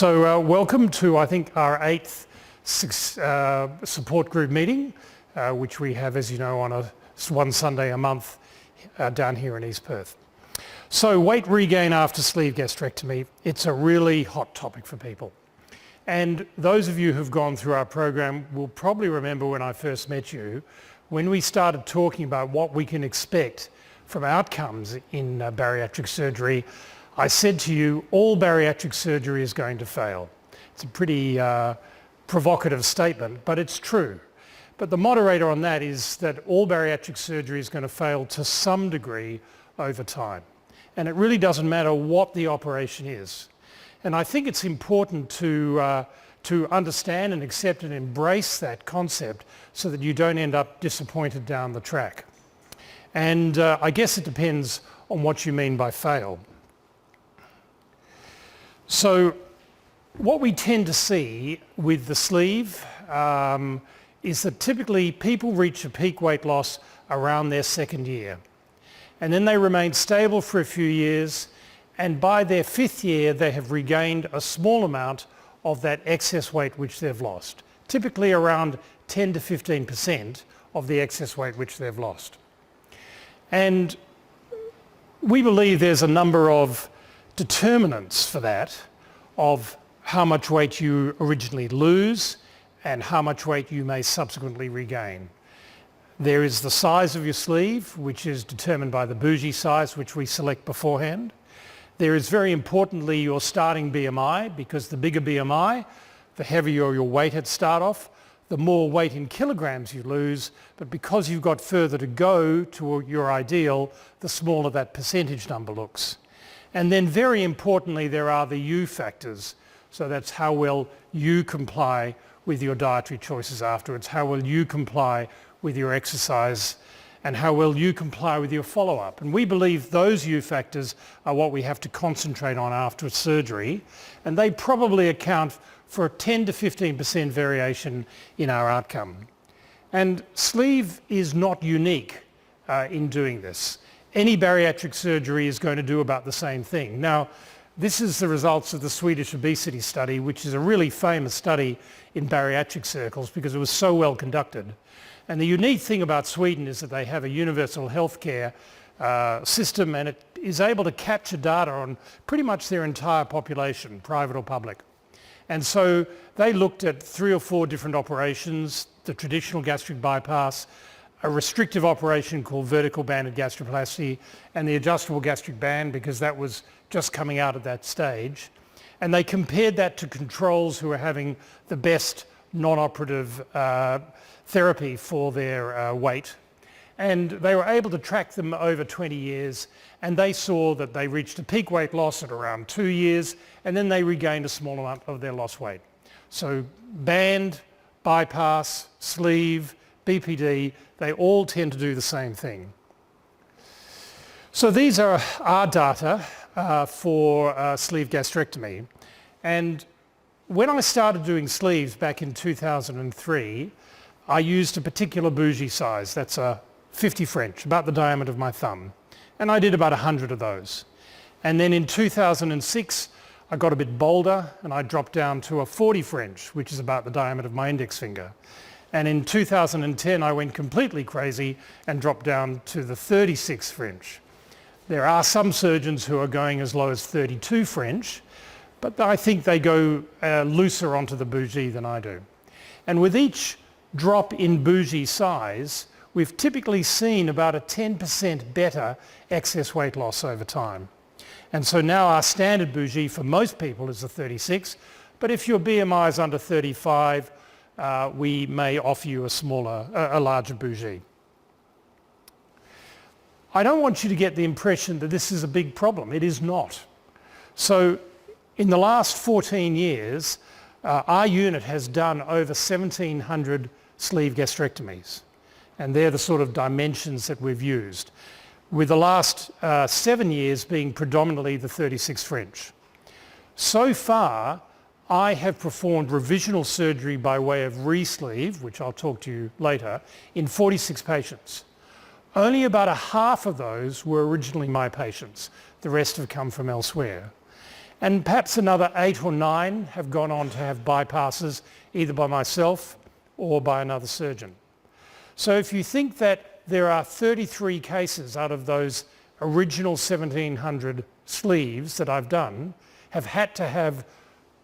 Welcome to, I think, our 8th support group meeting, which we have, as you know, on one Sunday a month down here in East Perth. So weight regain after sleeve gastrectomy, it's a really hot topic for people. And those of you who've gone through our program will probably remember when I first met you, when we started talking about what we can expect from outcomes in bariatric surgery. I said to you, all bariatric surgery is going to fail. It's a pretty provocative statement, but it's true. But the moderator on that is that all bariatric surgery is going to fail to some degree over time. And it really doesn't matter what the operation is. And I think it's important to understand and accept and embrace that concept so that you don't end up disappointed down the track. And I guess it depends on what you mean by fail. So what we tend to see with the sleeve is that typically people reach a peak weight loss around their second year. And then they remain stable for a few years, and by their 5th year they have regained a small amount of that excess weight which they've lost, typically around 10 to 15% of the excess weight which they've lost. And we believe there's a number of determinants for that, of how much weight you originally lose and how much weight you may subsequently regain. There is the size of your sleeve, which is determined by the Bougie size, which we select beforehand. There is very importantly your starting BMI, because the bigger BMI, the heavier your weight at start off, the more weight in kilograms you lose, but because you've got further to go to your ideal, the smaller that percentage number looks. And then very importantly, there are the U factors. So that's how well you comply with your dietary choices afterwards, how well you comply with your exercise, and how well you comply with your follow-up. And we believe those U factors are what we have to concentrate on after surgery, and they probably account for a 10 to 15% variation in our outcome. And sleeve is not unique in doing this. Any bariatric surgery is going to do about the same thing. Now, this is the results of the Swedish obesity study, which is a really famous study in bariatric circles because it was so well conducted. And the unique thing about Sweden is that they have a universal healthcare system, and it is able to capture data on pretty much their entire population, private or public. And so they looked at 3 or 4 different operations: the traditional gastric bypass, a restrictive operation called vertical banded gastroplasty, and the adjustable gastric band, because that was just coming out at that stage. And they compared that to controls who were having the best non-operative therapy for their weight. And they were able to track them over 20 years, and they saw that they reached a peak weight loss at around 2 years, and then they regained a small amount of their lost weight. So band, bypass, sleeve, BPD, they all tend to do the same thing. So these are our data for sleeve gastrectomy. And when I started doing sleeves back in 2003, I used a particular Bougie size. That's a 50 French, about the diameter of my thumb. And I did about 100 of those. And then in 2006, I got a bit bolder and I dropped down to a 40 French, which is about the diameter of my index finger. And in 2010, I went completely crazy and dropped down to the 36 French. There are some surgeons who are going as low as 32 French, but I think they go looser onto the Bougie than I do. And with each drop in Bougie size, we've typically seen about a 10% better excess weight loss over time. And so now our standard Bougie for most people is the 36, but if your BMI is under 35, we may offer you a larger Bougie. I don't want you to get the impression that this is a big problem. It is not. So in the last 14 years, our unit has done over 1,700 sleeve gastrectomies. And they're the sort of dimensions that we've used, with the last 7 years being predominantly the 36 French. So far, I have performed revisional surgery by way of re-sleeve, which I'll talk to you later, in 46 patients. Only about a half of those were originally my patients. The rest have come from elsewhere. And perhaps another 8 or 9 have gone on to have bypasses either by myself or by another surgeon. So if you think that there are 33 cases out of those original 1,700 sleeves that I've done have had to have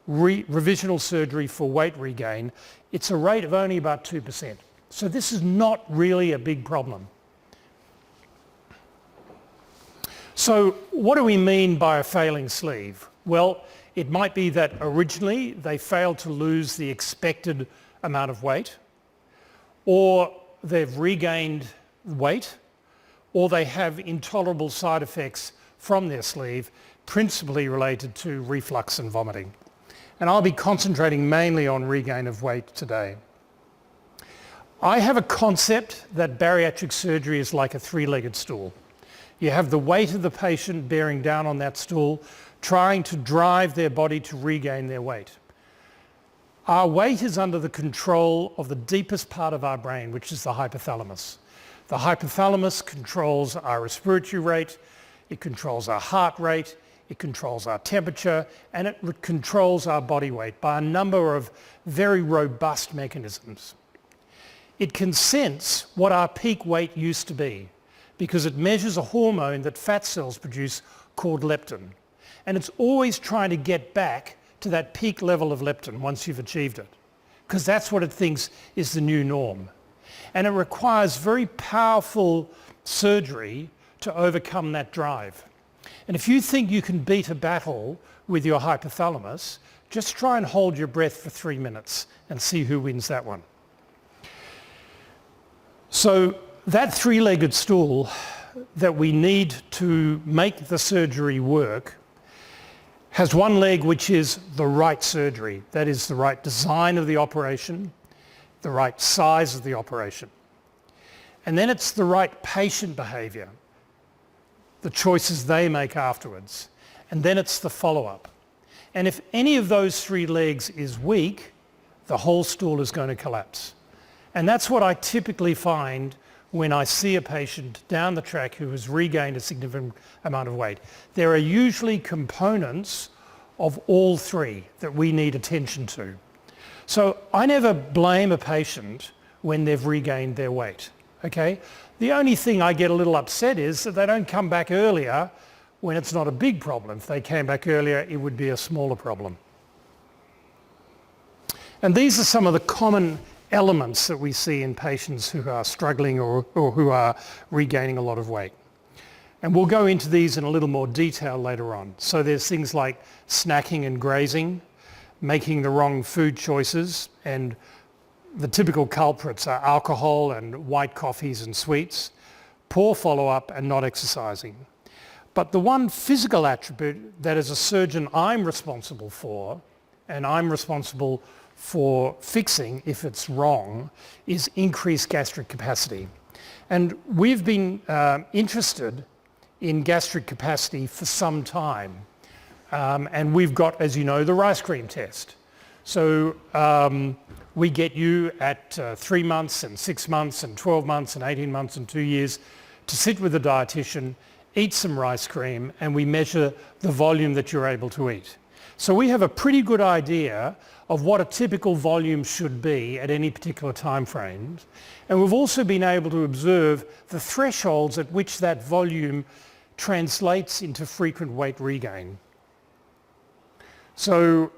revisional surgery for weight regain, it's a rate of only about 2%. So this is not really a big problem. So what do we mean by a failing sleeve? Well, it might be that originally they failed to lose the expected amount of weight, or they've regained weight, or they have intolerable side effects from their sleeve, principally related to reflux and vomiting. And I'll be concentrating mainly on regain of weight today. I have a concept that bariatric surgery is like a three-legged stool. You have the weight of the patient bearing down on that stool, trying to drive their body to regain their weight. Our weight is under the control of the deepest part of our brain, which is the hypothalamus. The hypothalamus controls our respiratory rate, it controls our heart rate, it controls our temperature, and it controls our body weight by a number of very robust mechanisms. It can sense what our peak weight used to be because it measures a hormone that fat cells produce called leptin. And it's always trying to get back to that peak level of leptin once you've achieved it, because that's what it thinks is the new norm. And it requires very powerful surgery to overcome that drive. And if you think you can beat a battle with your hypothalamus, just try and hold your breath for 3 minutes and see who wins that one. So that three-legged stool that we need to make the surgery work has one leg which is the right surgery. That is the right design of the operation, the right size of the operation. And then it's the right patient behaviour, the choices they make afterwards. And then it's the follow-up. And if any of those three legs is weak, the whole stool is going to collapse. And that's what I typically find when I see a patient down the track who has regained a significant amount of weight. There are usually components of all three that we need attention to. So I never blame a patient when they've regained their weight, okay? The only thing I get a little upset is that they don't come back earlier when it's not a big problem. If they came back earlier, it would be a smaller problem. And these are some of the common elements that we see in patients who are struggling or who are regaining a lot of weight. And we'll go into these in a little more detail later on. So there's things like snacking and grazing, making the wrong food choices, and the typical culprits are alcohol and white coffees and sweets, poor follow-up and not exercising. But the one physical attribute that as a surgeon I'm responsible for, and I'm responsible for fixing if it's wrong, is increased gastric capacity. And we've been interested in gastric capacity for some time. And we've got, as you know, the rice cream test. So we get you at 3 months and 6 months and 12 months and 18 months and 2 years to sit with a dietitian, eat some rice cream, and we measure the volume that you're able to eat. So we have a pretty good idea of what a typical volume should be at any particular time frame. And we've also been able to observe the thresholds at which that volume translates into frequent weight regain. So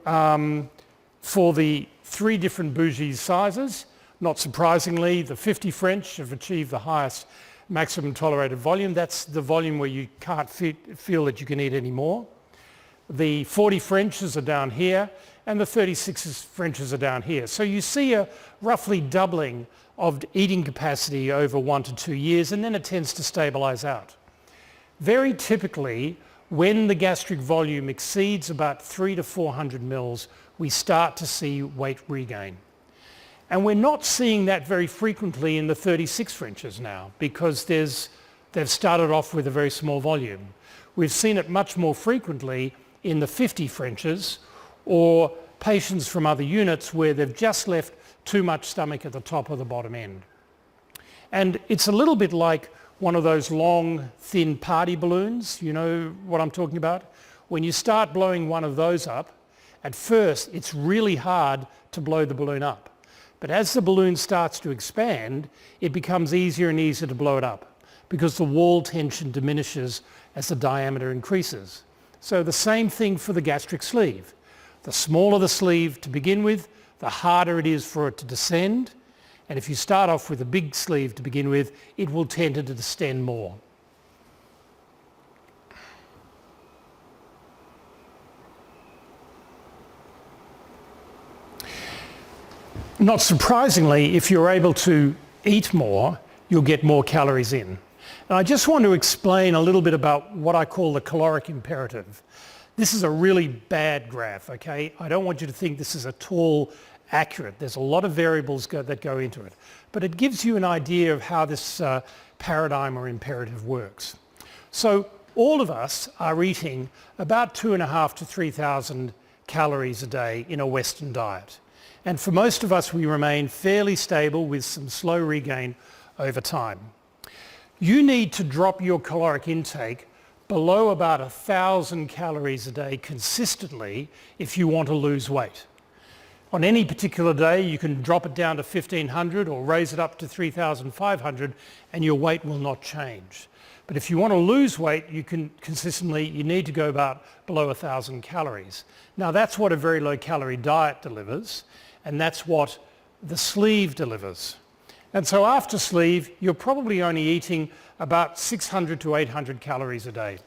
for the 3 different Bougie sizes, not surprisingly, the 50 French have achieved the highest maximum tolerated volume. That's the volume where you can't feel that you can eat any more. The 40 Frenches are down here, and the 36 Frenches are down here. So you see a roughly doubling of eating capacity over 1 to 2 years, and then it tends to stabilise out. Very typically, when the gastric volume exceeds about 300 to 400 mils, we start to see weight regain. And we're not seeing that very frequently in the 36 Frenches now, because they've started off with a very small volume. We've seen it much more frequently in the 50 Frenches, or patients from other units where they've just left too much stomach at the top or the bottom end. And it's a little bit like one of those long, thin party balloons, you know what I'm talking about, when you start blowing one of those up, at first it's really hard to blow the balloon up. But as the balloon starts to expand, it becomes easier and easier to blow it up because the wall tension diminishes as the diameter increases. So the same thing for the gastric sleeve. The smaller the sleeve to begin with, the harder it is for it to descend. And if you start off with a big sleeve to begin with, it will tend to distend more. Not surprisingly, if you're able to eat more, you'll get more calories in. And I just want to explain a little bit about what I call the caloric imperative. This is a really bad graph, okay? I don't want you to think this is at all accurate. There's a lot of variables that go into it. But it gives you an idea of how this paradigm or imperative works. So all of us are eating about 2,500 to 3,000 calories a day in a Western diet. And for most of us, we remain fairly stable with some slow regain over time. You need to drop your caloric intake below about 1,000 calories a day consistently if you want to lose weight. On any particular day, you can drop it down to 1,500 or raise it up to 3,500 and your weight will not change. But if you want to lose weight, you need to go about below 1,000 calories. Now that's what a very low calorie diet delivers, and that's what the sleeve delivers. And so after sleeve, you're probably only eating about 600 to 800 calories a day,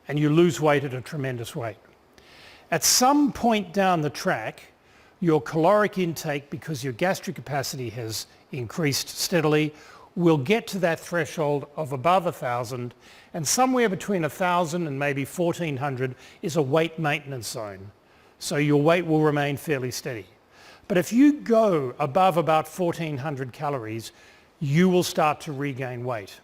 and you lose weight at a tremendous rate. At some point down the track, your caloric intake, because your gastric capacity has increased steadily, will get to that threshold of above 1,000, and somewhere between 1,000 and maybe 1,400 is a weight maintenance zone. So your weight will remain fairly steady. But if you go above about 1,400 calories, you will start to regain weight.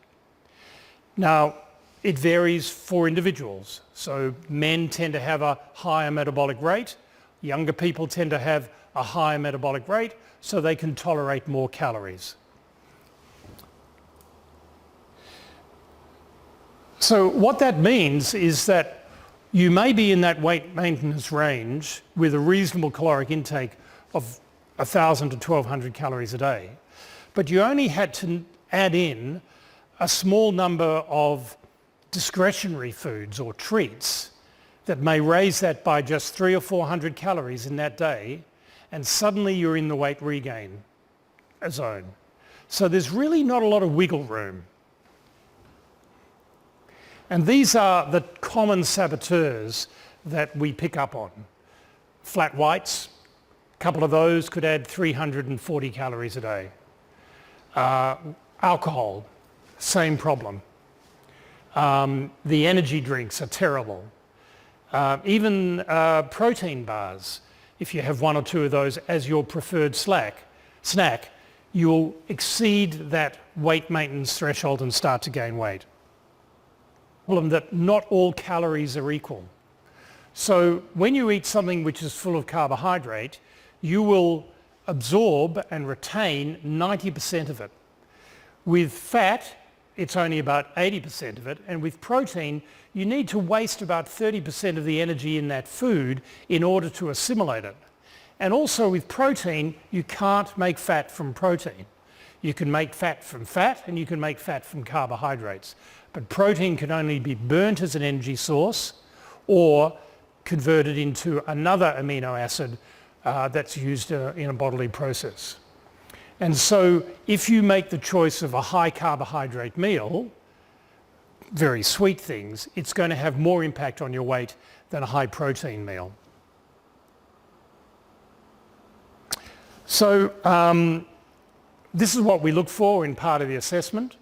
Now, it varies for individuals. So men tend to have a higher metabolic rate. Younger people tend to have a higher metabolic rate, so they can tolerate more calories. So what that means is that you may be in that weight maintenance range with a reasonable caloric intake of 1,000 to 1,200 calories a day, but you only had to add in a small number of discretionary foods or treats that may raise that by just 300 or 400 calories in that day, and suddenly you're in the weight regain zone. So there's really not a lot of wiggle room. And these are the common saboteurs that we pick up on. Flat whites, a couple of those could add 340 calories a day. Alcohol, same problem. The energy drinks are terrible. Even protein bars, if you have one or two of those as your preferred snack, you'll exceed that weight maintenance threshold and start to gain weight. Problem that not all calories are equal. So when you eat something which is full of carbohydrate, you will absorb and retain 90% of it. With fat, it's only about 80% of it, and with protein, you need to waste about 30% of the energy in that food in order to assimilate it. And also with protein, you can't make fat from protein. You can make fat from fat and you can make fat from carbohydrates. But protein can only be burnt as an energy source or converted into another amino acid that's used in a bodily process. And so if you make the choice of a high carbohydrate meal, very sweet things, it's going to have more impact on your weight than a high protein meal. So this is what we look for in part of the assessment.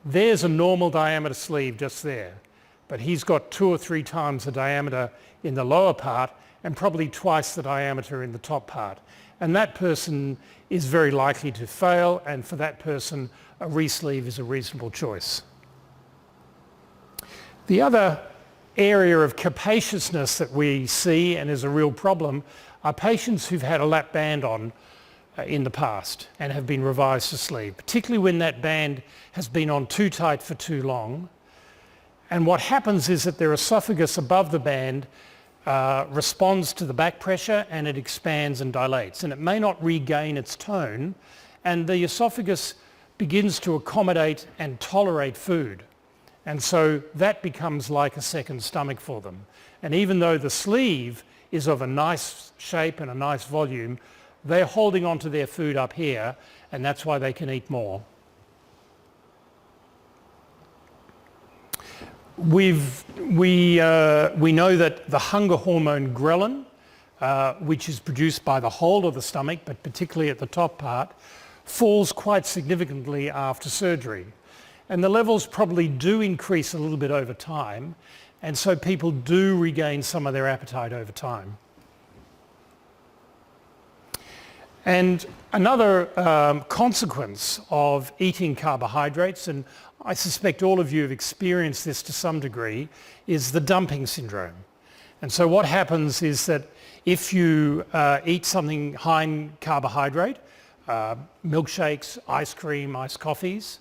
There's a normal diameter sleeve just there, but he's got 2 or 3 times the diameter in the lower part and probably twice the diameter in the top part. And that person is very likely to fail, and for that person, a re-sleeve is a reasonable choice. The other area of capaciousness that we see and is a real problem are patients who've had a lap band on in the past and have been revised to sleeve, particularly when that band has been on too tight for too long. And what happens is that their esophagus above the band responds to the back pressure and it expands and dilates, and it may not regain its tone, and the esophagus begins to accommodate and tolerate food. And so that becomes like a second stomach for them. And even though the sleeve is of a nice shape and a nice volume, they're holding on to their food up here, and that's why they can eat more. We know that the hunger hormone ghrelin, which is produced by the whole of the stomach, but particularly at the top part, falls quite significantly after surgery. And the levels probably do increase a little bit over time, and so people do regain some of their appetite over time. And another consequence of eating carbohydrates, and I suspect all of you have experienced this to some degree, is the dumping syndrome. And so what happens is that if you eat something high in carbohydrate, milkshakes, ice cream, iced coffees,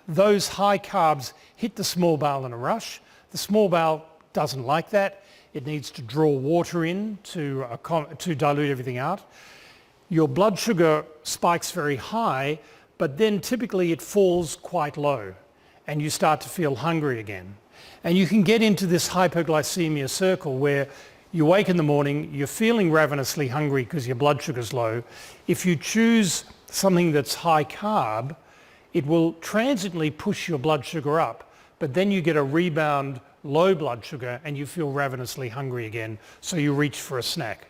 those high carbs hit the small bowel in a rush. The small bowel doesn't like that. It needs to draw water in to dilute everything out. Your blood sugar spikes very high, but then typically it falls quite low and you start to feel hungry again. And you can get into this hypoglycaemia circle where you wake in the morning, you're feeling ravenously hungry because your blood sugar's low. If you choose something that's high carb, it will transiently push your blood sugar up, but then you get a rebound low blood sugar and you feel ravenously hungry again, so you reach for a snack.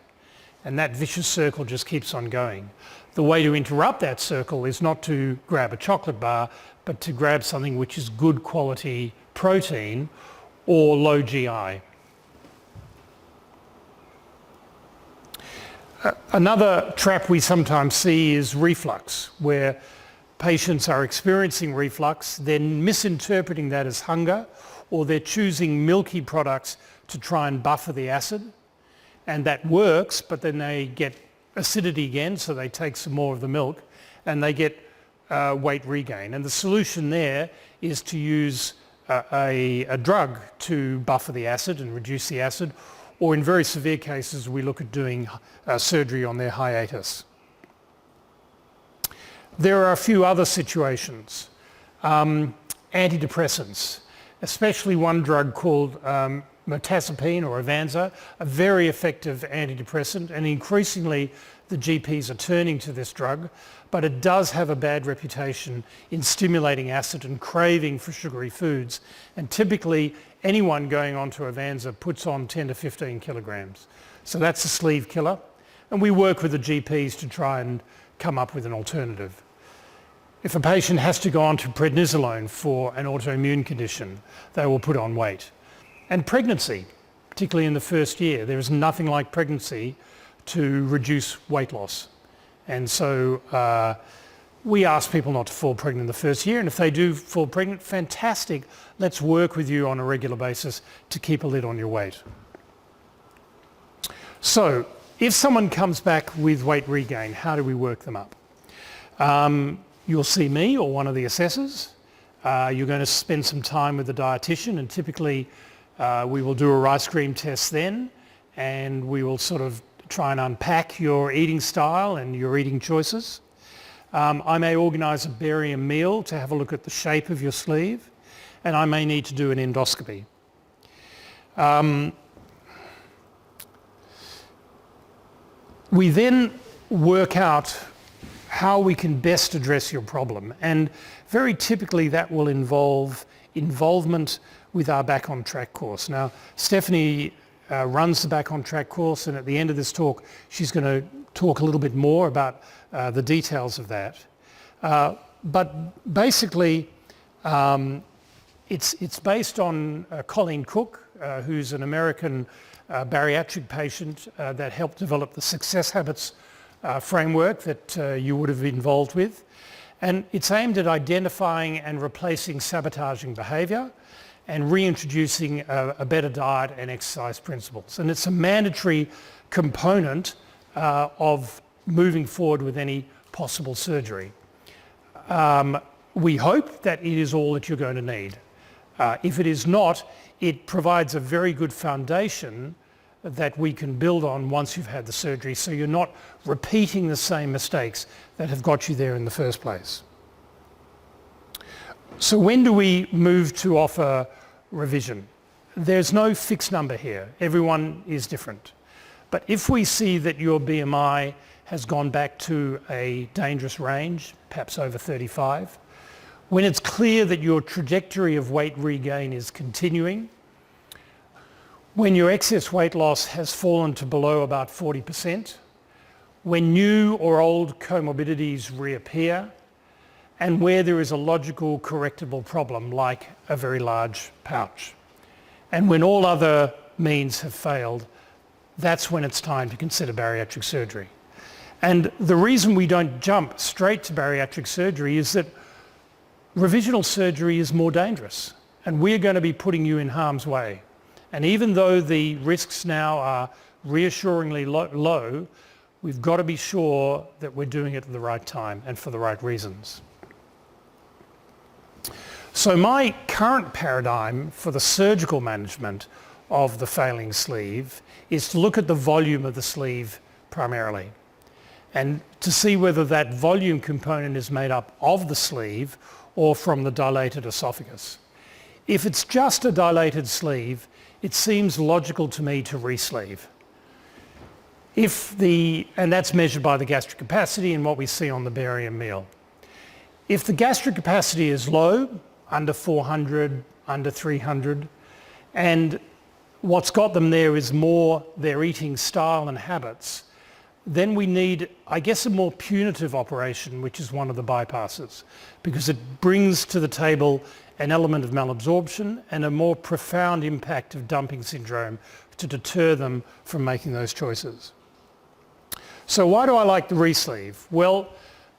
And that vicious circle just keeps on going. The way to interrupt that circle is not to grab a chocolate bar, but to grab something which is good quality protein or low GI. Another trap we sometimes see is reflux, where patients are experiencing reflux, they're misinterpreting that as hunger, or they're choosing milky products to try and buffer the acid. And that works, but then they get acidity again, so they take some more of the milk and they get weight regain. And the solution there is to use a drug to buffer the acid and reduce the acid, or in very severe cases we look at doing surgery on their hiatus. There are a few other situations. Antidepressants, especially one drug called mirtazapine or Avanza, a very effective antidepressant, and increasingly the GPs are turning to this drug, but it does have a bad reputation in stimulating acid and craving for sugary foods, and typically anyone going on to Avanza puts on 10 to 15 kilograms. So that's a sleeve killer, and we work with the GPs to try and come up with an alternative. If a patient has to go on to prednisolone for an autoimmune condition, they will put on weight. And pregnancy, particularly in the first year, there is nothing like pregnancy to reduce weight loss. And so we ask people not to fall pregnant in the first year, and if they do fall pregnant, fantastic. Let's work with you on a regular basis to keep a lid on your weight. So if someone comes back with weight regain, how do we work them up? You'll see me or one of the assessors. You're going to spend some time with the dietitian, and typically we will do a rice cream test then, and we will sort of try and unpack your eating style and your eating choices. I may organise a barium meal to have a look at the shape of your sleeve, and I may need to do an endoscopy. We then work out how we can best address your problem, and very typically that will involve involvement with our Back on Track course. Now, Stephanie runs the Back on Track course, and at the end of this talk she's going to talk a little bit more about the details of that. But basically it's based on Colleen Cook, who's an American bariatric patient that helped develop the Success Habits framework that you would have been involved with. And it's aimed at identifying and replacing sabotaging behaviour and reintroducing a better diet and exercise principles. And it's a mandatory component of moving forward with any possible surgery. We hope that it is all that you're going to need. If it is not, it provides a very good foundation that we can build on once you've had the surgery, so you're not repeating the same mistakes that have got you there in the first place. So when do we move to offer revision? There's no fixed number here. Everyone is different. But if we see that your BMI has gone back to a dangerous range, perhaps over 35, when it's clear that your trajectory of weight regain is continuing, when your excess weight loss has fallen to below about 40%, when new or old comorbidities reappear, and where there is a logical correctable problem like a very large pouch. And when all other means have failed, that's when it's time to consider bariatric surgery. And the reason we don't jump straight to bariatric surgery is that revisional surgery is more dangerous, and we're going to be putting you in harm's way. And even though the risks now are reassuringly low, we've got to be sure that we're doing it at the right time and for the right reasons. So my current paradigm for the surgical management of the failing sleeve is to look at the volume of the sleeve primarily, and to see whether that volume component is made up of the sleeve or from the dilated esophagus. If it's just a dilated sleeve, it seems logical to me to re-sleeve. And that's measured by the gastric capacity and what we see on the barium meal. If the gastric capacity is low, under 400, under 300, and what's got them there is more their eating style and habits, then we need, I guess, a more punitive operation, which is one of the bypasses, because it brings to the table an element of malabsorption and a more profound impact of dumping syndrome to deter them from making those choices. So why do I like the re-sleeve? Well,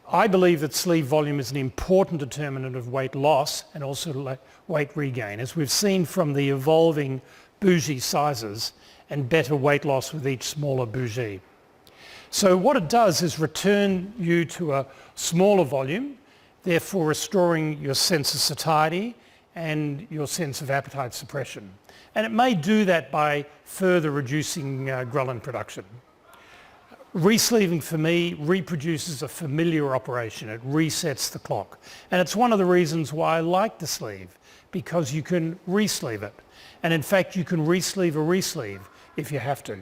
I believe that sleeve volume is an important determinant of weight loss and also weight regain, as we've seen from the evolving Bougie sizes and better weight loss with each smaller Bougie. So what it does is return you to a smaller volume, therefore restoring your sense of satiety and your sense of appetite suppression. And it may do that by further reducing ghrelin production. Re-sleeving for me reproduces a familiar operation. It resets the clock. And it's one of the reasons why I like the sleeve, because you can re-sleeve it. And in fact, you can re-sleeve a re-sleeve if you have to.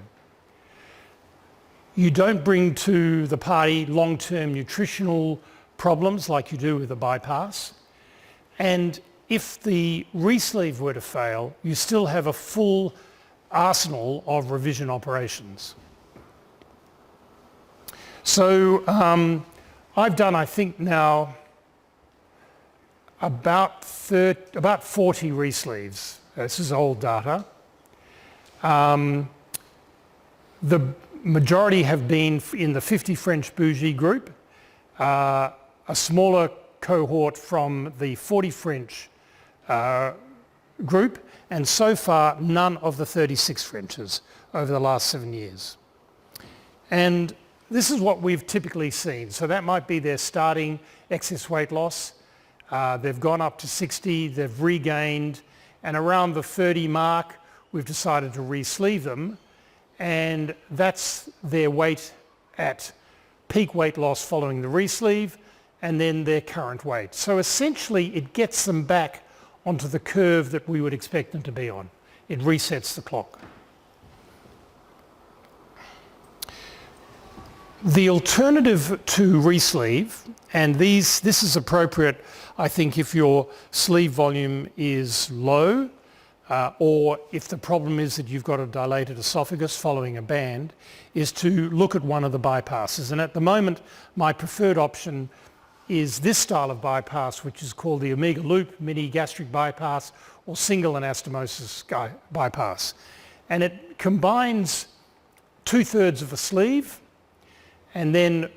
You don't bring to the party long-term nutritional problems like you do with a bypass. And if the re-sleeve were to fail, you still have a full arsenal of revision operations. So I've done, I think now, about 40 re-sleeves. This is old data. The majority have been in the 50 French Bougie group, a smaller cohort from the 40 French group, and so far none of the 36 Frenches over the last 7 years. And this is what we've typically seen. So that might be their starting excess weight loss. They've gone up to 60, they've regained, and around the 30 mark, we've decided to re-sleeve them. And that's their weight at peak weight loss following the re-sleeve, and then their current weight. So essentially, it gets them back onto the curve that we would expect them to be on. It resets the clock. The alternative to re-sleeve, and this is appropriate, I think, if your sleeve volume is low, or if the problem is that you've got a dilated esophagus following a band, is to look at one of the bypasses. And at the moment, my preferred option is this style of bypass, which is called the omega loop mini gastric bypass or single anastomosis bypass. And it combines 2/3 of a sleeve, and then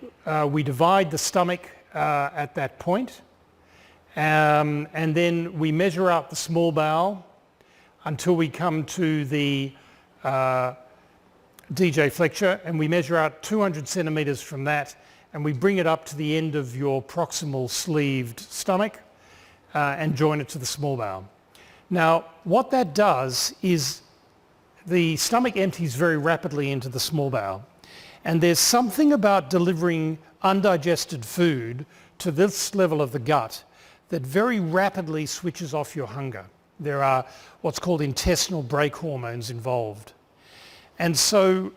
we divide the stomach at that point, and then we measure out the small bowel until we come to the DJ flexure, and we measure out 200 centimetres from that, and we bring it up to the end of your proximal sleeved stomach and join it to the small bowel. Now, what that does is the stomach empties very rapidly into the small bowel, and there's something about delivering undigested food to this level of the gut that very rapidly switches off your hunger. There are what's called intestinal brake hormones involved. And so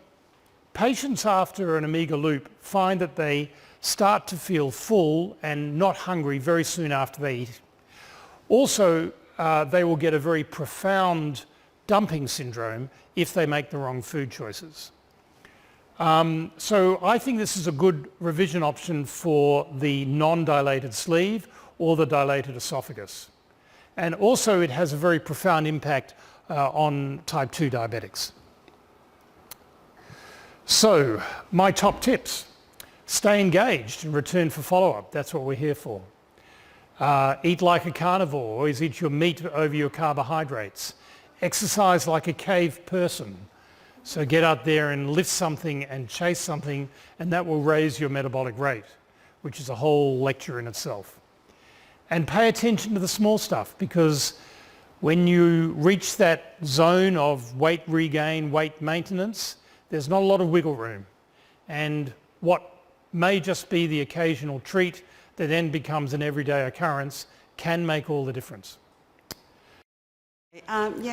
patients after an Omega loop find that they start to feel full and not hungry very soon after they eat. Also, they will get a very profound dumping syndrome if they make the wrong food choices. So I think this is a good revision option for the non-dilated sleeve or the dilated esophagus. And also it has a very profound impact on type 2 diabetics. So my top tips: stay engaged and return for follow-up. That's what we're here for. Eat like a carnivore, always eat your meat over your carbohydrates. Exercise like a cave person. So get out there and lift something and chase something, and that will raise your metabolic rate, which is a whole lecture in itself. And pay attention to the small stuff, because when you reach that zone of weight regain, weight maintenance, there's not a lot of wiggle room. And what may just be the occasional treat that then becomes an everyday occurrence can make all the difference.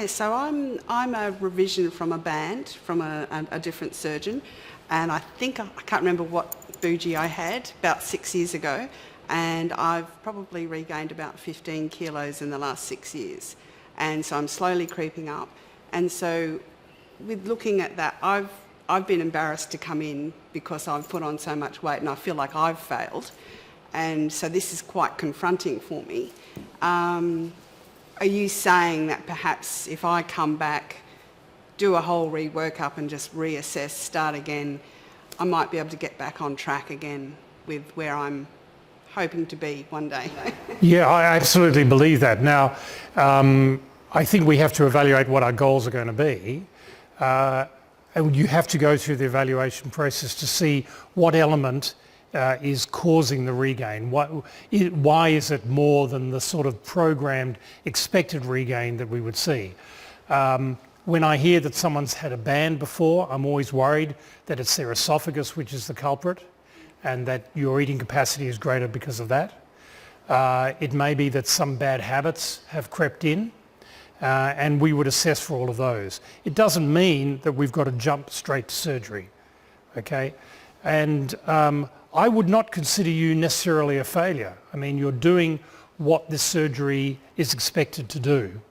So I'm a revision from a band, from a different surgeon, and I think, I can't remember what Bougie I had, about 6 years ago, and I've probably regained about 15 kilos in the last 6 years. And so I'm slowly creeping up. And so with looking at that, I've been embarrassed to come in because I've put on so much weight and I feel like I've failed. And so this is quite confronting for me. Are you saying that perhaps if I come back, do a whole reworkup and just reassess, start again, I might be able to get back on track again with where I'm hoping to be one day? Yeah, I absolutely believe that. Now, I think we have to evaluate what our goals are going to be. And you have to go through the evaluation process to see what element is causing the regain. Why is it more than the sort of programmed expected regain that we would see? When I hear that someone's had a band before, I'm always worried that it's their esophagus which is the culprit and that your eating capacity is greater because of that. It may be that some bad habits have crept in, and we would assess for all of those. It doesn't mean that we've got to jump straight to surgery, okay? And I would not consider you necessarily a failure. I mean, you're doing what this surgery is expected to do,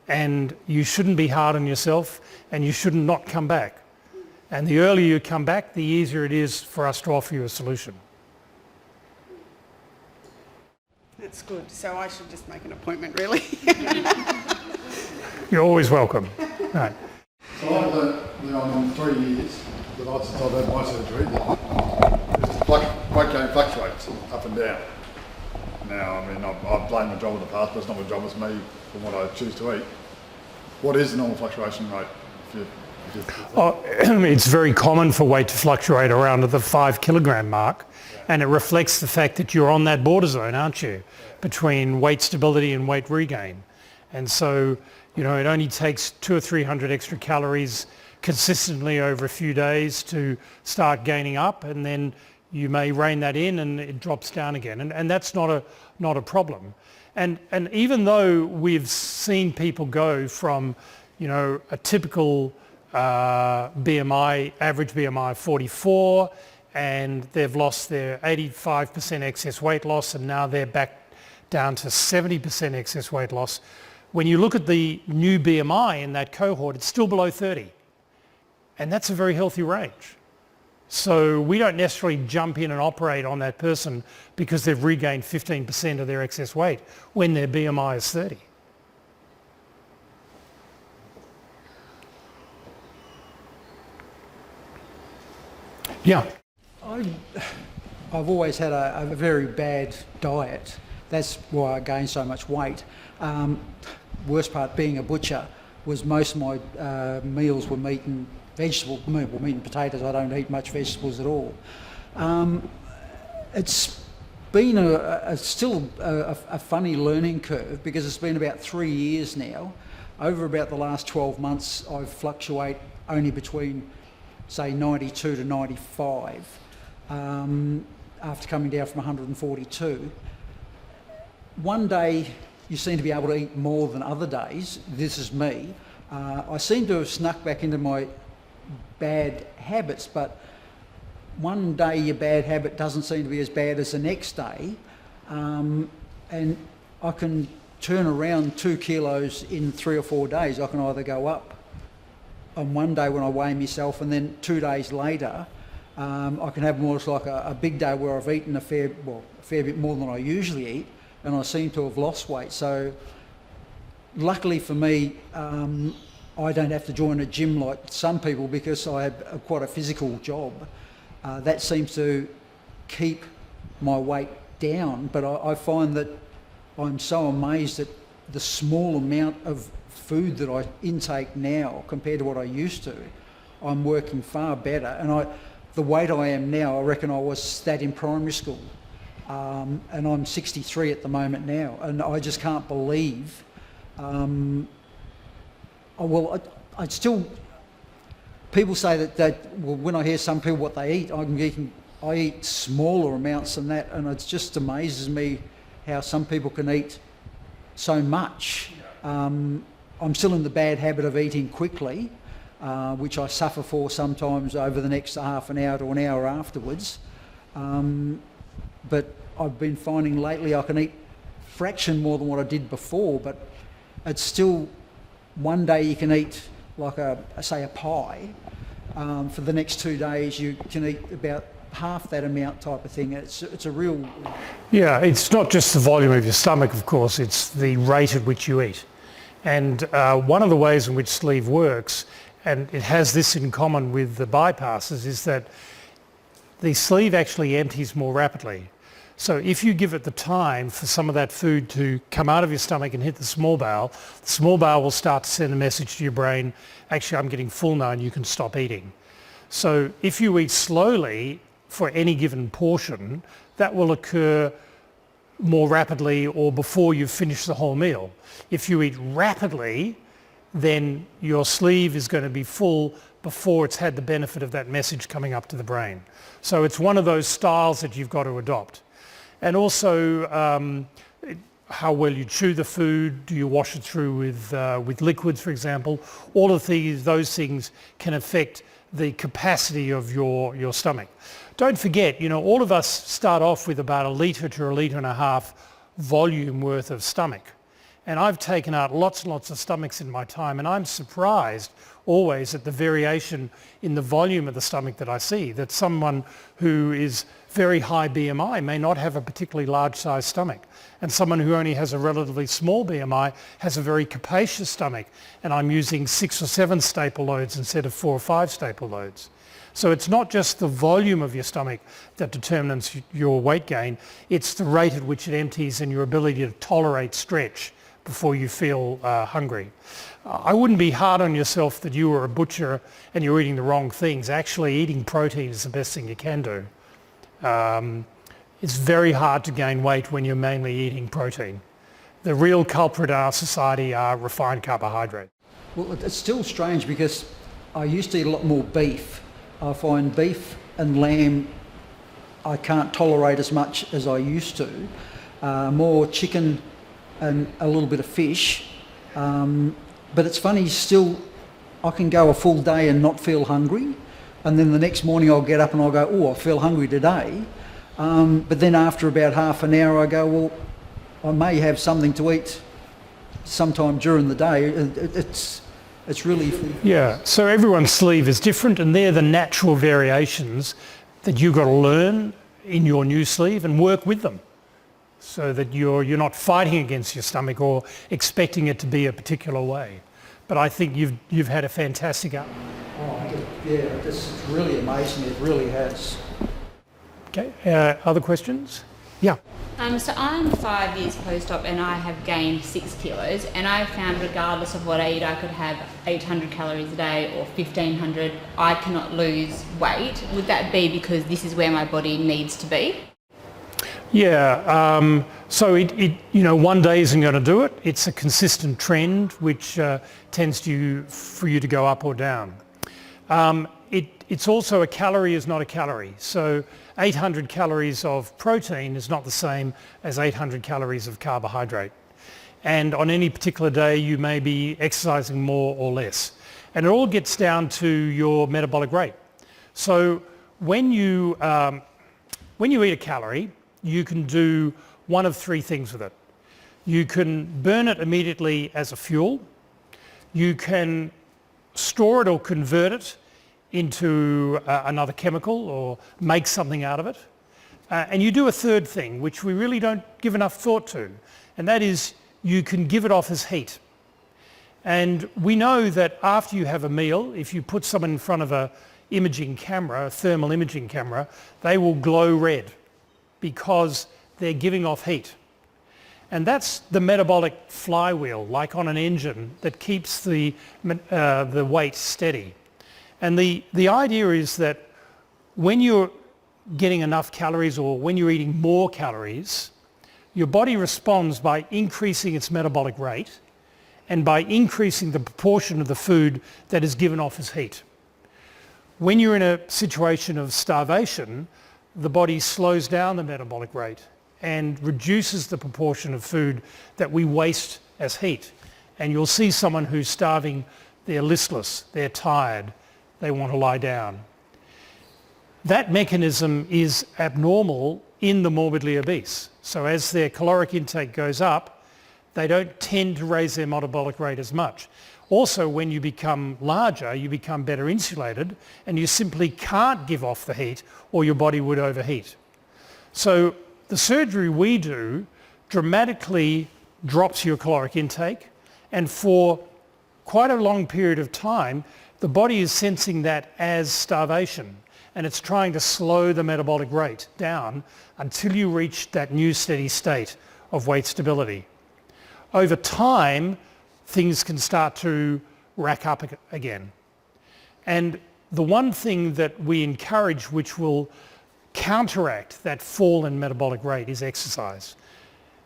and you shouldn't be hard on yourself, and you should not come back. And the earlier you come back, the easier it is for us to offer you a solution. That's good. So I should just make an appointment, really. You're always welcome. Right. So I've learnt, Leon, in 3 years that since I've had my surgery, that weight gain fluctuates up and down. Now, I mean, I've blamed my job in the past, but it's not my job, it's me from what I choose to eat. What is the normal fluctuation rate? It's very common for weight to fluctuate around the 5 kilogram mark, and it reflects the fact that you're on that border zone, aren't you, between weight stability and weight regain. And so, you know, it only takes 200 or 300 extra calories consistently over a few days to start gaining up, and then you may rein that in and it drops down again. And that's not a problem. And even though we've seen people go from, you know, a typical BMI, average BMI of 44, and they've lost their 85% excess weight loss, and now they're back down to 70% excess weight loss. When you look at the new BMI in that cohort, it's still below 30. And that's a very healthy range. So we don't necessarily jump in and operate on that person because they've regained 15% of their excess weight when their BMI is 30. Yeah. I've always had a very bad diet. That's why I gained so much weight. Worst part, being a butcher, was most of my meals were meat and potatoes. I don't eat much vegetables at all. It's been still a funny learning curve, because it's been about 3 years now. Over about the last 12 months, I fluctuate only between, say, 92 to 95 after coming down from 142. One day you seem to be able to eat more than other days. This is me. I seem to have snuck back into my bad habits, but one day your bad habit doesn't seem to be as bad as the next day, and I can turn around 2 kilos in 3 or 4 days. I can either go up on one day when I weigh myself, and then 2 days later I can have more like a big day where I've eaten a fair bit more than I usually eat, and I seem to have lost weight. So luckily for me, I don't have to join a gym like some people, because I have quite a physical job. That seems to keep my weight down, but I find that I'm so amazed at the small amount of food that I intake now compared to what I used to. I'm working far better, and the weight I am now, I reckon I was that in primary school, and I'm 63 at the moment now, and I just can't believe. I still. People say that when I hear some people what they eat, I eat smaller amounts than that, and it just amazes me how some people can eat so much. I'm still in the bad habit of eating quickly, which I suffer for sometimes over the next half an hour to an hour afterwards. But I've been finding lately I can eat a fraction more than what I did before, but it's still, one day you can eat like say a pie. For the next 2 days you can eat about half that amount type of thing. It's a real... Yeah, it's not just the volume of your stomach, of course, it's the rate at which you eat. And one of the ways in which sleeve works, and it has this in common with the bypasses, is that the sleeve actually empties more rapidly. So if you give it the time for some of that food to come out of your stomach and hit the small bowel will start to send a message to your brain, actually I'm getting full now and you can stop eating. So if you eat slowly for any given portion, that will occur more rapidly or before you've finished the whole meal. If you eat rapidly, then your sleeve is going to be full before it's had the benefit of that message coming up to the brain. So it's one of those styles that you've got to adopt. And also how well you chew the food, do you wash it through with liquids, for example. All of those things can affect the capacity of your stomach. Don't forget, all of us start off with about 1 litre to 1.5 litre volume worth of stomach. And I've taken out lots and lots of stomachs in my time, and I'm surprised always at the variation in the volume of the stomach that I see, that someone who is very high BMI may not have a particularly large sized stomach, and someone who only has a relatively small BMI has a very capacious stomach, and I'm using 6 or 7 staple loads instead of 4 or 5 staple loads. So it's not just the volume of your stomach that determines your weight gain, it's the rate at which it empties and your ability to tolerate stretch before you feel hungry. I wouldn't be hard on yourself that you were a butcher and you're eating the wrong things. Actually, eating protein is the best thing you can do. It's very hard to gain weight when you're mainly eating protein. The real culprit in our society are refined carbohydrates. Well, it's still strange because I used to eat a lot more beef. I find beef and lamb I can't tolerate as much as I used to. More chicken and a little bit of fish. But it's funny, still I can go a full day and not feel hungry, and then the next morning I'll get up and I'll go, oh, I feel hungry today. But then after about half an hour I go, well, I may have something to eat sometime during the day. It's really... Yeah, so everyone's sleeve is different, and they're the natural variations that you've got to learn in your new sleeve and work with them, so that you're not fighting against your stomach or expecting it to be a particular way. But I think you've had a fantastic outcome. Oh, yeah, it's really amazing. It really has. Okay, other questions? Yeah. So I'm 5 years post-op and I have gained 6 kilos, and I found regardless of what I eat, I could have 800 calories a day or 1500, I cannot lose weight. Would that be because this is where my body needs to be? Yeah, so one day isn't going to do it. It's a consistent trend which tends for you to go up or down. It's also a calorie is not a calorie. So 800 calories of protein is not the same as 800 calories of carbohydrate. And on any particular day you may be exercising more or less. And it all gets down to your metabolic rate. So when you eat a calorie, you can do one of three things with it. You can burn it immediately as a fuel. You can store it or convert it into another chemical or make something out of it. And you do a third thing, which we really don't give enough thought to, and that is you can give it off as heat. And we know that after you have a meal, if you put someone in front of a thermal imaging camera, they will glow red because they're giving off heat. And that's the metabolic flywheel, like on an engine, that keeps the weight steady. And the idea is that when you're getting enough calories or when you're eating more calories, your body responds by increasing its metabolic rate and by increasing the proportion of the food that is given off as heat. When you're in a situation of starvation, the body slows down the metabolic rate and reduces the proportion of food that we waste as heat. And you'll see someone who's starving, they're listless, they're tired, they want to lie down. That mechanism is abnormal in the morbidly obese. So as their caloric intake goes up, they don't tend to raise their metabolic rate as much. Also, when you become larger, you become better insulated and you simply can't give off the heat or your body would overheat. So the surgery we do dramatically drops your caloric intake, and for quite a long period of time, the body is sensing that as starvation, and it's trying to slow the metabolic rate down until you reach that new steady state of weight stability. Over time, things can start to rack up again. And the one thing that we encourage which will counteract that fall in metabolic rate is exercise.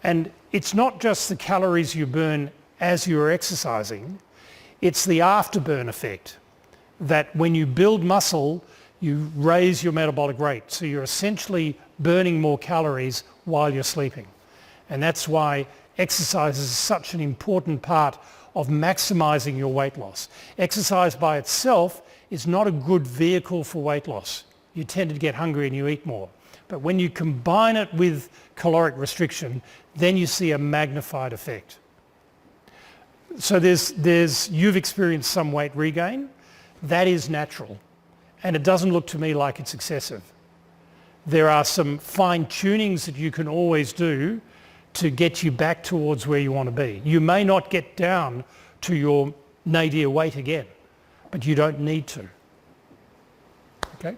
And it's not just the calories you burn as you're exercising, it's the afterburn effect, that when you build muscle, you raise your metabolic rate. So you're essentially burning more calories while you're sleeping. And that's why exercise is such an important part of maximising your weight loss. Exercise by itself is not a good vehicle for weight loss. You tend to get hungry and you eat more. But when you combine it with caloric restriction, then you see a magnified effect. So you've experienced some weight regain. That is natural. And it doesn't look to me like it's excessive. There are some fine tunings that you can always do to get you back towards where you want to be. You may not get down to your nadir weight again, but you don't need to. Okay?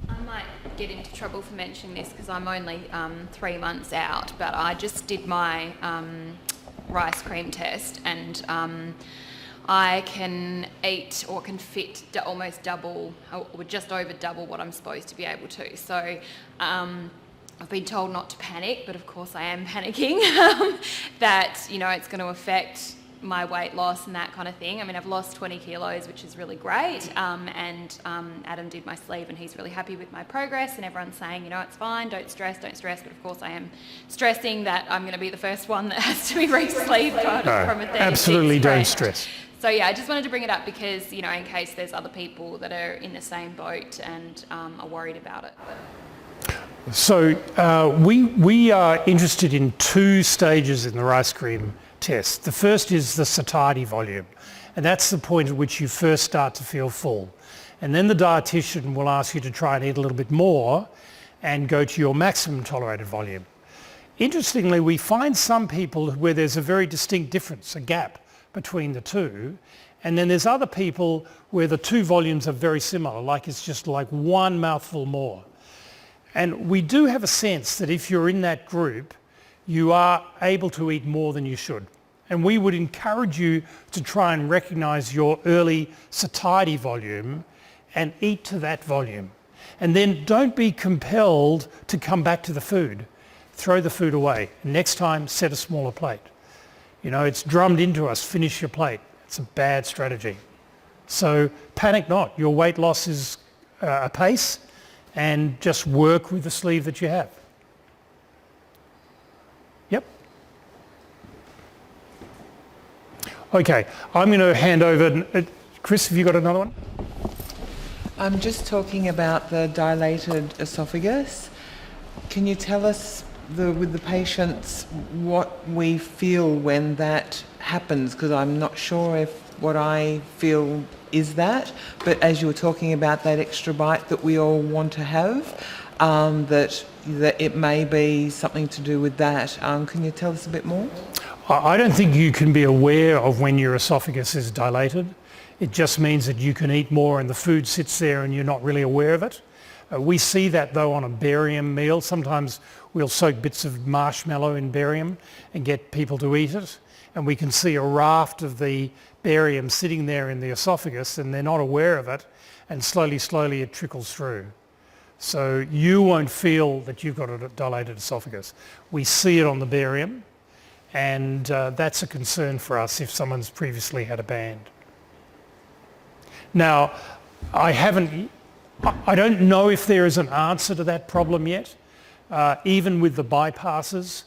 I might get into trouble for mentioning this because I'm only 3 months out, but I just did my rice cream test, and I can eat or can fit almost double or just over double what I'm supposed to be able to. So I've been told not to panic, but of course I am panicking that, it's going to affect my weight loss and that kind of thing. I mean, I've lost 20 kilos, which is really great. And Adam did my sleeve and he's really happy with my progress, and everyone's saying, it's fine, don't stress. But of course I am stressing that I'm going to be the first one that has to be re-sleeved from a 36 absolutely don't breast. stress. So yeah, I just wanted to bring it up because, in case there's other people that are in the same boat and are worried about it. So we are interested in 2 stages in the rice cream test. The first is the satiety volume, and that's the point at which you first start to feel full. And then the dietitian will ask you to try and eat a little bit more and go to your maximum tolerated volume. Interestingly, we find some people where there's a very distinct difference, a gap between the two, and then there's other people where the 2 volumes are very similar, like it's just like one mouthful more. And we do have a sense that if you're in that group, you are able to eat more than you should. And we would encourage you to try and recognise your early satiety volume and eat to that volume. And then don't be compelled to come back to the food. Throw the food away. Next time, set a smaller plate. You know, it's drummed into us, finish your plate. It's a bad strategy. So panic not. Your weight loss is apace, and just work with the sleeve that you have. Yep. Okay, I'm going to hand over. Chris, have you got another one? I'm just talking about the dilated esophagus. Can you tell us with the patients what we feel when that happens? Because I'm not sure if what I feel is that, but as you were talking about that extra bite that we all want to have, that it may be something to do with that. Can you tell us a bit more? I don't think you can be aware of when your esophagus is dilated. It just means that you can eat more and the food sits there and you're not really aware of it. We see that though on a barium meal. Sometimes we'll soak bits of marshmallow in barium and get people to eat it, and we can see a raft of the barium sitting there in the esophagus and they're not aware of it, and slowly it trickles through. So you won't feel that you've got a dilated esophagus. We see it on the barium, and that's a concern for us if someone's previously had a band. Now, I don't know if there is an answer to that problem yet. Even with the bypasses,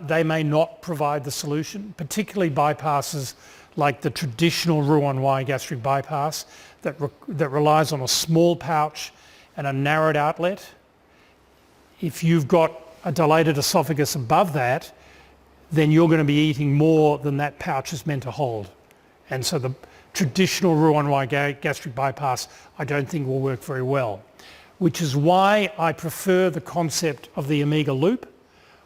they may not provide the solution, particularly bypasses like the traditional Roux-en-Y gastric bypass that relies on a small pouch and a narrowed outlet. If you've got a dilated esophagus above that, then you're going to be eating more than that pouch is meant to hold. And so the traditional Roux-en-Y gastric bypass I don't think will work very well, which is why I prefer the concept of the Omega loop,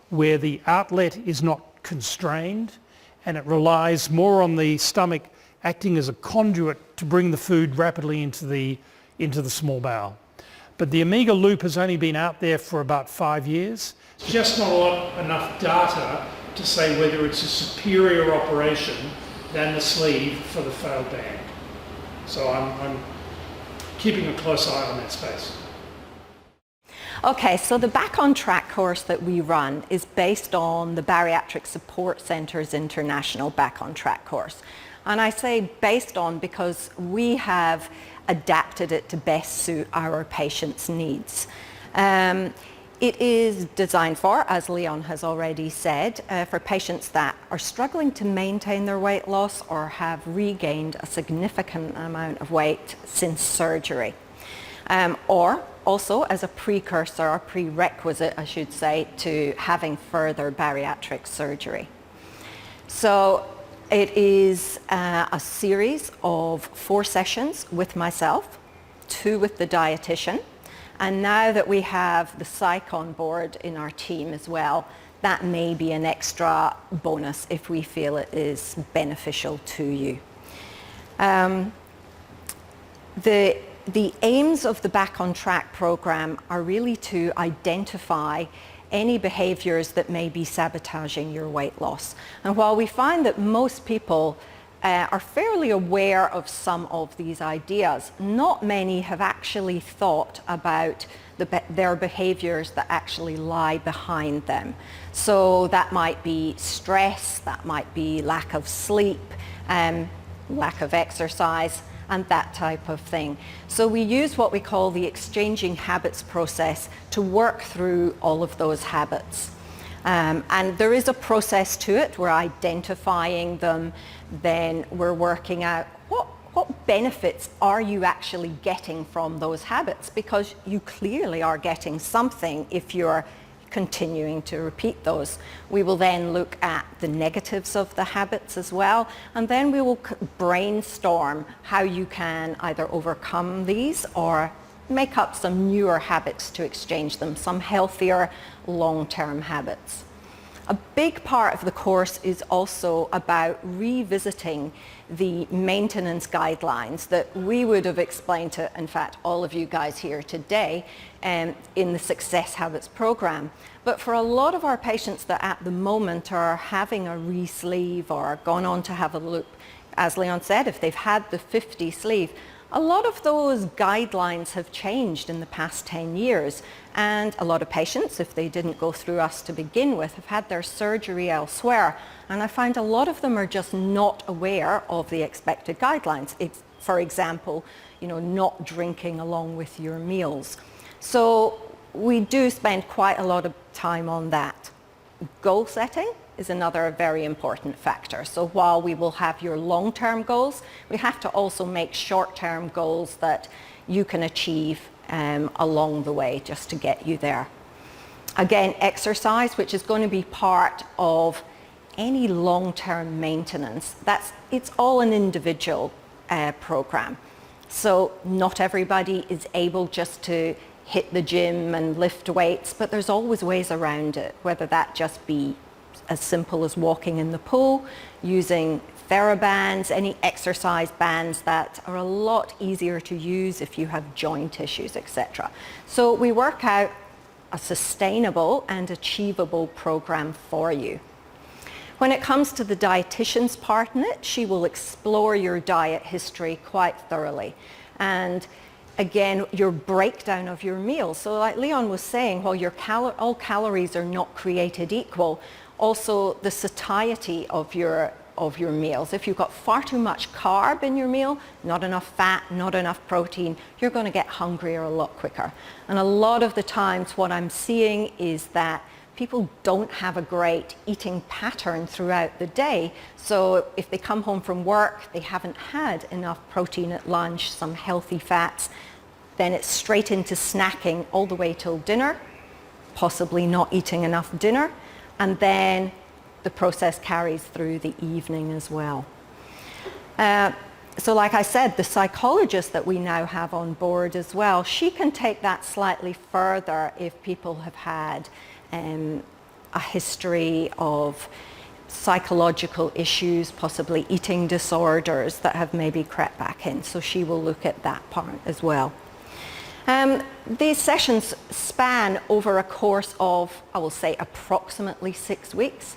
where the outlet is not constrained and it relies more on the stomach acting as a conduit to bring the food rapidly into the small bowel. But the Omega loop has only been out there for about 5 years. Just not enough data to say whether it's a superior operation than the sleeve for the failed band. So I'm keeping a close eye on that space. Okay, so the Back on Track course that we run is based on the Bariatric Support Centre's International Back on Track course. And I say based on because we have adapted it to best suit our patients' needs. It is designed for, as Leon has already said, for patients that are struggling to maintain their weight loss or have regained a significant amount of weight since surgery. Or also as a precursor or prerequisite, I should say, to having further bariatric surgery. So it is a series of 4 sessions with myself, 2 with the dietitian, and now that we have the psych on board in our team as well, that may be an extra bonus if we feel it is beneficial to you. The aims of the Back on Track program are really to identify any behaviours that may be sabotaging your weight loss. And while we find that most people are fairly aware of some of these ideas, not many have actually thought about their behaviours that actually lie behind them. So that might be stress, that might be lack of sleep, lack of exercise, and that type of thing. So we use what we call the exchanging habits process to work through all of those habits. And there is a process to it. We're identifying them, then we're working out what benefits are you actually getting from those habits, because you clearly are getting something if you're continuing to repeat those. We will then look at the negatives of the habits as well, and then we will brainstorm how you can either overcome these or make up some newer habits to exchange them, some healthier long-term habits. A big part of the course is also about revisiting the maintenance guidelines that we would have explained to, in fact, all of you guys here today in the Success Habits program. But for a lot of our patients that at the moment are having a re-sleeve or gone on to have a loop, as Leon said, if they've had the 50 sleeve, A lot of those guidelines have changed in the past 10 years, and a lot of patients, if they didn't go through us to begin with, have had their surgery elsewhere, and I find a lot of them are just not aware of the expected guidelines. For example, not drinking along with your meals. So we do spend quite a lot of time on that. Goal setting is another very important factor. So while we will have your long-term goals, we have to also make short-term goals that you can achieve along the way just to get you there. Again, exercise, which is going to be part of any long-term maintenance. It's all an individual program. So not everybody is able just to hit the gym and lift weights, but there's always ways around it, whether that just be as simple as walking in the pool, using TheraBands, any exercise bands that are a lot easier to use if you have joint issues, etc. So we work out a sustainable and achievable program for you. When it comes to the dietitian's part in it, she will explore your diet history quite thoroughly. And again, your breakdown of your meals. So like Leon was saying, while all calories are not created equal, also the satiety of your meals. If you've got far too much carb in your meal, not enough fat, not enough protein, you're going to get hungrier a lot quicker. And a lot of the times what I'm seeing is that people don't have a great eating pattern throughout the day. So if they come home from work, they haven't had enough protein at lunch, some healthy fats, then it's straight into snacking all the way till dinner, possibly not eating enough dinner, and then the process carries through the evening as well. So like I said, the psychologist that we now have on board as well, she can take that slightly further if people have had a history of psychological issues, possibly eating disorders that have maybe crept back in. So she will look at that part as well. These sessions span over a course of, I will say, approximately 6 weeks.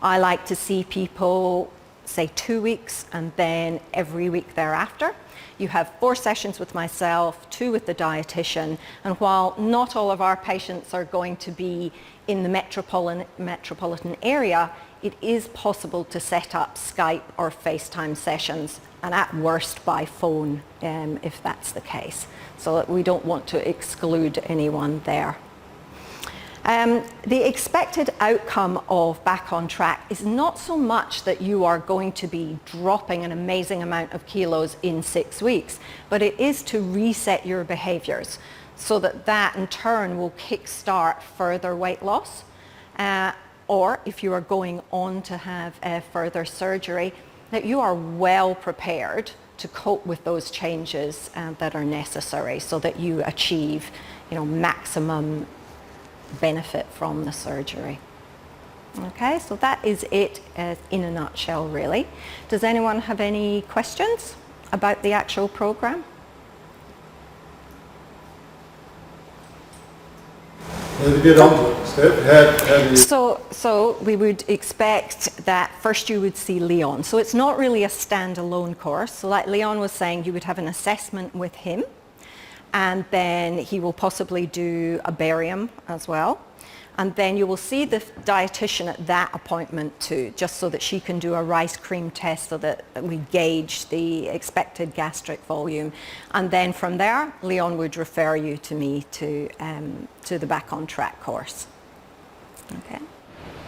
I like to see people, say 2 weeks, and then every week thereafter. You have 4 sessions with myself, 2 with the dietitian, and while not all of our patients are going to be in the metropolitan area, it is possible to set up Skype or FaceTime sessions, and at worst by phone if that's the case. So we don't want to exclude anyone there. The expected outcome of Back on Track is not so much that you are going to be dropping an amazing amount of kilos in 6 weeks, but it is to reset your behaviours so that in turn will kickstart further weight loss. Or if you are going on to have further surgery, that you are well prepared to cope with those changes that are necessary so that you achieve, maximum benefit from the surgery. Okay, so that is it in a nutshell, really. Does anyone have any questions about the actual program? To get onto it, Steph, how do you... So we would expect that first you would see Leon. So it's not really a standalone course. So like Leon was saying, you would have an assessment with him, and then he will possibly do a barium as well. And then you will see the dietitian at that appointment too, just so that she can do a rice cream test so that we gauge the expected gastric volume. And then from there, Leon would refer you to me to the Back on Track course. Okay.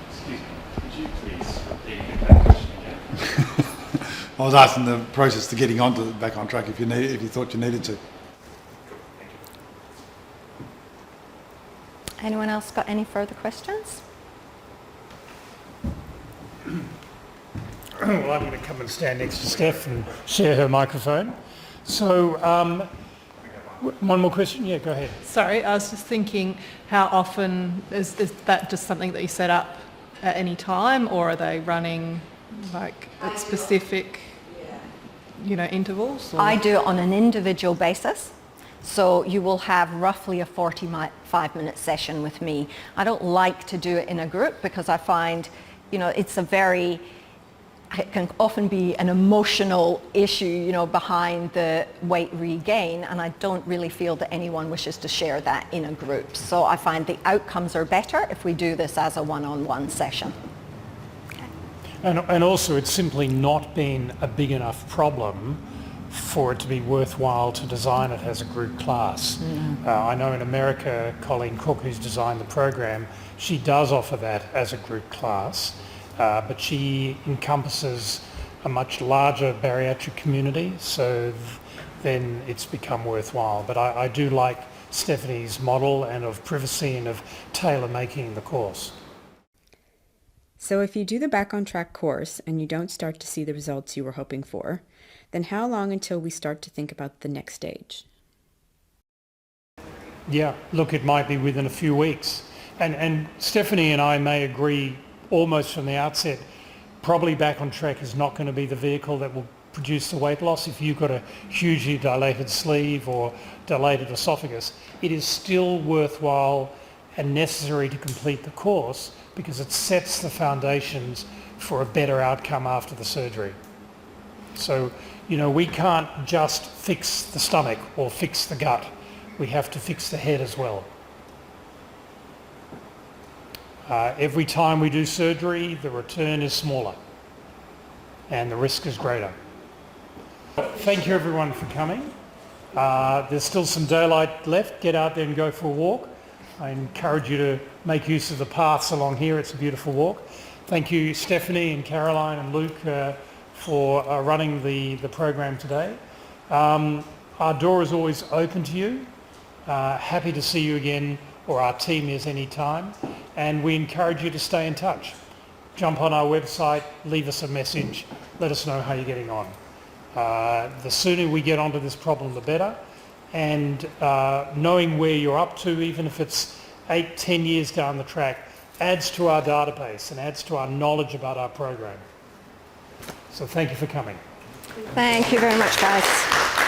Excuse me, could you please repeat that question again? I was asking the process to getting onto the Back on Track if you thought you needed to. Anyone else got any further questions? Well, I'm going to come and stand next to Steph and share her microphone. So, one more question? Yeah, go ahead. Sorry, I was just thinking, how often is that just something that you set up at any time, or are they running like at specific, intervals? Or? I do it on an individual basis. So you will have roughly a 45-minute session with me. I don't like to do it in a group because I find, it's a very it can often be an emotional issue, you know, behind the weight regain, and I don't really feel that anyone wishes to share that in a group. So I find the outcomes are better if we do this as a one-on-one session. And also it's simply not been a big enough problem for it to be worthwhile to design it as a group class. I know in America, Colleen Cook, who's designed the program, she does offer that as a group class, but she encompasses a much larger bariatric community, so then it's become worthwhile. But I do like Stephanie's model and of privacy and of tailor-making the course. So if you do the Back on Track course and you don't start to see the results you were hoping for, then how long until we start to think about the next stage? Yeah, look, it might be within a few weeks. And Stephanie and I may agree almost from the outset, probably Back on Track is not going to be the vehicle that will produce the weight loss. If you've got a hugely dilated sleeve or dilated esophagus, it is still worthwhile and necessary to complete the course because it sets the foundations for a better outcome after the surgery. So, you know, we can't just fix the stomach or fix the gut. We have to fix the head as well. Every time we do surgery, the return is smaller and the risk is greater. Thank you everyone for coming. There's still some daylight left. Get out there and go for a walk. I encourage you to make use of the paths along here. It's a beautiful walk. Thank you Stephanie and Caroline and Luke for running the program today. Our door is always open to you. Happy to see you again, or our team is any time, and we encourage you to stay in touch. Jump on our website, leave us a message, let us know how you're getting on. The sooner we get onto this problem, the better, and knowing where you're up to, even if it's 8-10 years down the track, adds to our database and adds to our knowledge about our program. So thank you for coming. Thank you very much, guys.